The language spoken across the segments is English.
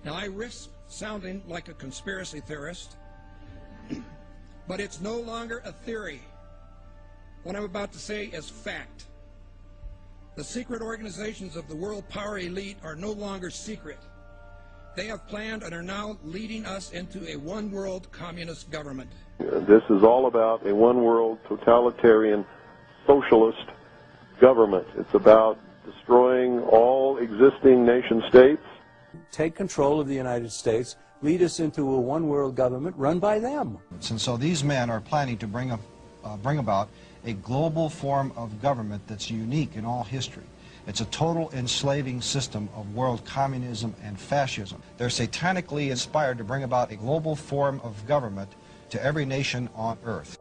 Now, I risk sounding like a conspiracy theorist, but it's no longer a theory. What I'm about to say is fact. The secret organizations of the world power elite are no longer secret. They have planned and are now leading us into a one-world communist government. This is all about a one-world totalitarian socialist government. It's about destroying all existing nation-states. Take control of the United States, lead us into a one-world government run by them. And so these men are planning to bring about a global form of government that's unique in all history. It's a total enslaving system of world communism and fascism. They're satanically inspired to bring about a global form of government to every nation on earth.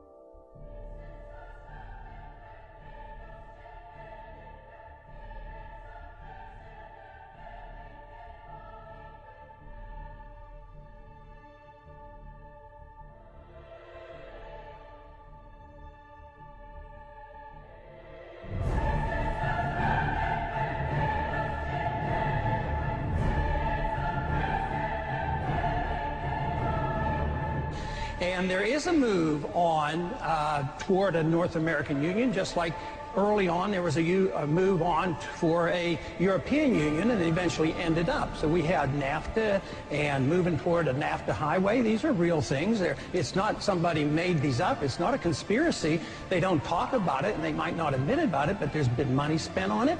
And there is a move on toward a North American Union, just like early on there was a move on for a European Union, and it eventually ended up. So we had NAFTA and moving toward a NAFTA highway. These are real things. It's not somebody made these up. It's not a conspiracy. They don't talk about it, and they might not admit about it, but there's been money spent on it.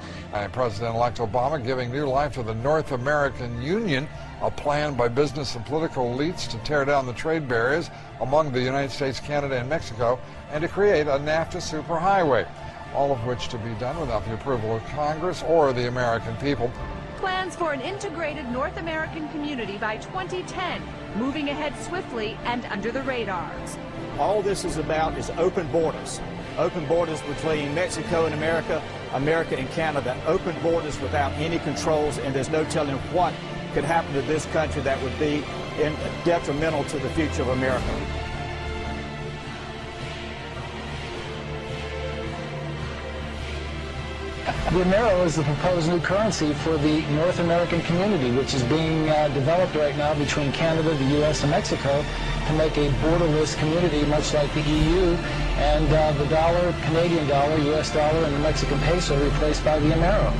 President-elect Obama giving new life to the North American Union, a plan by business and political elites to tear down the trade barriers among the United States, Canada, and Mexico, and to create a NAFTA superhighway, all of which to be done without the approval of Congress or the American people. Plans for an integrated North American community by 2010, moving ahead swiftly and under the radars. All this is about is open borders between Mexico and America, America and Canada, open borders without any controls, and there's no telling what could happen to this country that would be detrimental to the future of America. The Amero is the proposed new currency for the North American community, which is being developed right now between Canada, the U.S., and Mexico to make a borderless community much like the EU, and the dollar, Canadian dollar, U.S. dollar, and the Mexican peso replaced by the Amero.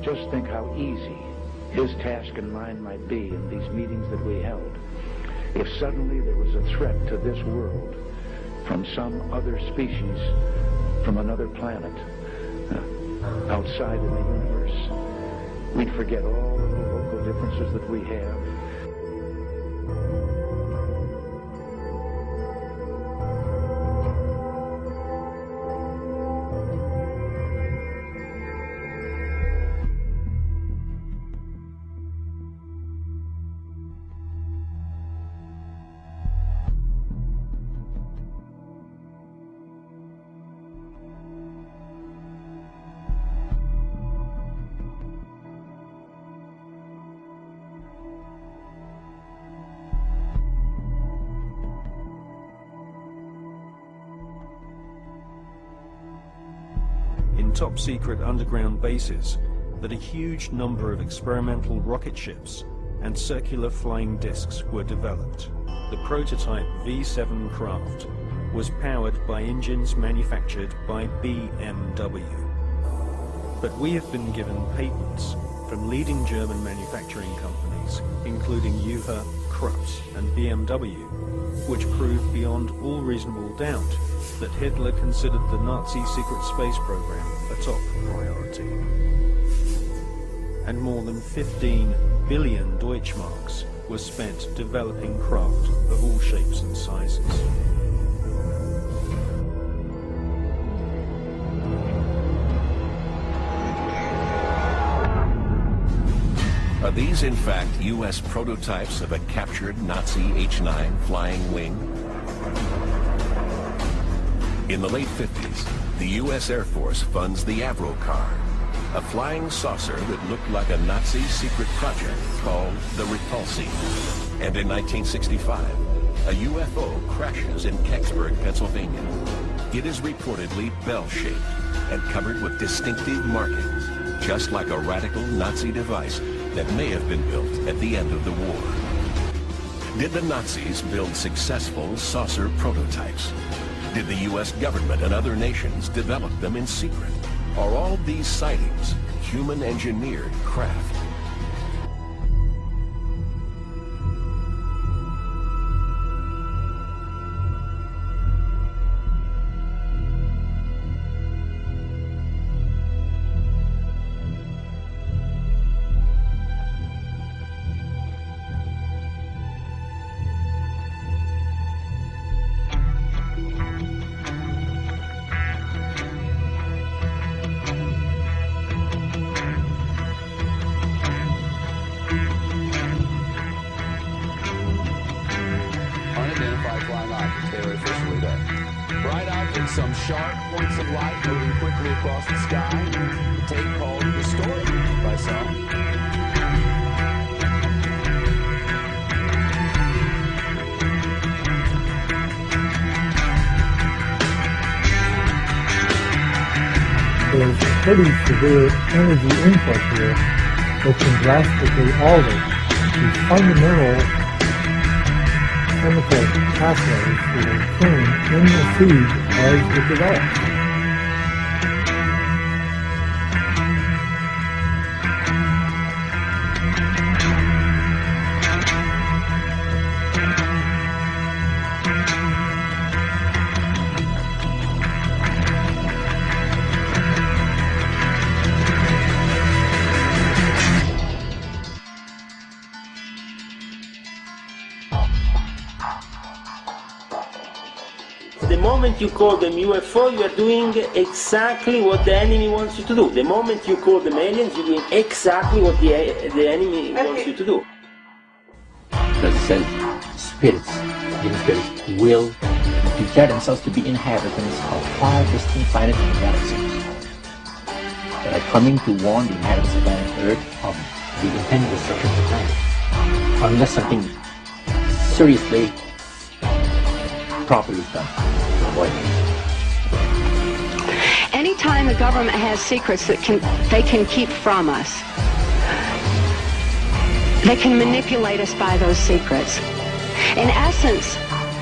Just think how easy his task and mine might be in these meetings that we held if suddenly there was a threat to this world from some other species, from another planet, outside in the universe. We'd forget all of the local differences that we have. In top-secret underground bases, that a huge number of experimental rocket ships and circular flying discs were developed. The prototype V-7 craft was powered by engines manufactured by BMW. But we have been given patents from leading German manufacturing companies, including Juha, Krups, and BMW, which prove beyond all reasonable doubt that Hitler considered the Nazi secret space program a top priority. And more than 15 billion Deutschmarks was spent developing craft of all shapes and sizes. Are these in fact U.S. prototypes of a captured Nazi H-9 flying wing? In the late 50s, the U.S. Air Force funds the Avrocar, a flying saucer that looked like a Nazi secret project called the Repulsi. And in 1965, a UFO crashes in Kecksburg, Pennsylvania. It is reportedly bell-shaped and covered with distinctive markings, just like a radical Nazi device that may have been built at the end of the war. Did the Nazis build successful saucer prototypes? Did the U.S. government and other nations develop them in secret? Are all these sightings human-engineered craft? Some sharp points of light moving quickly across the sky. A tape called Historic by some. There's a pretty severe energy input here that can drastically alter the fundamental chemical pathways that are occurring in the seed as it develops. The moment you call them UFO, you are doing exactly what the enemy wants you to do. The moment you call them aliens, you're doing exactly what the enemy wants you to do. Because it says spirits, human spirits, will declare themselves to be inhabitants of far distant planets and galaxies that are coming to warn the inhabitants of planet Earth of the impending destruction of the planet, unless something seriously properly done. Anytime the government has secrets that they can keep from us, they can manipulate us by those secrets. In essence,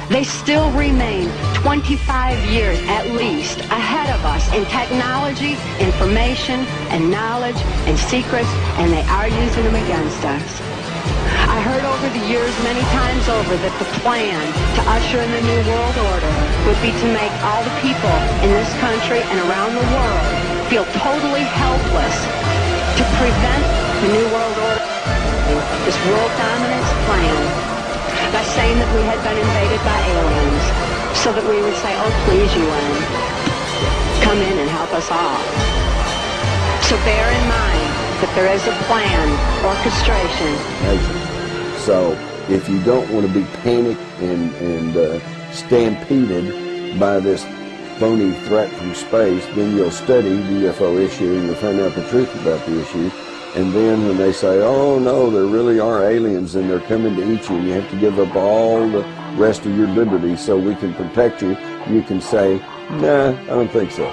they still remain 25 years at least ahead of us in technology, information, and knowledge, and secrets, and they are using them against us. I heard over the years many times over that the plan to usher in the New World Order would be to make all the people in this country and around the world feel totally helpless to prevent the New World Order, this world dominance plan, by saying that we had been invaded by aliens, so that we would say, oh please UN, come in and help us all. So bear in mind that there is a plan, orchestration. So if you don't want to be panicked and stampeded by this phony threat from space, then you'll study the UFO issue and you'll find out the truth about the issue. And then when they say, oh no, there really are aliens and they're coming to eat you, and you have to give up all the rest of your liberty so we can protect you, you can say, nah, I don't think so.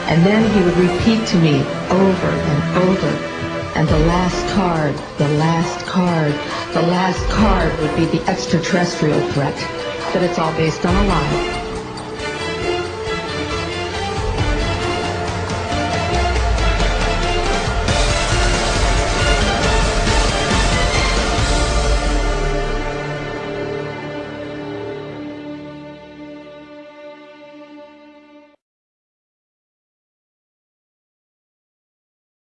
And then he would repeat to me over and over, and the last card, the last card, the last card would be the extraterrestrial threat, that it's all based on a lie.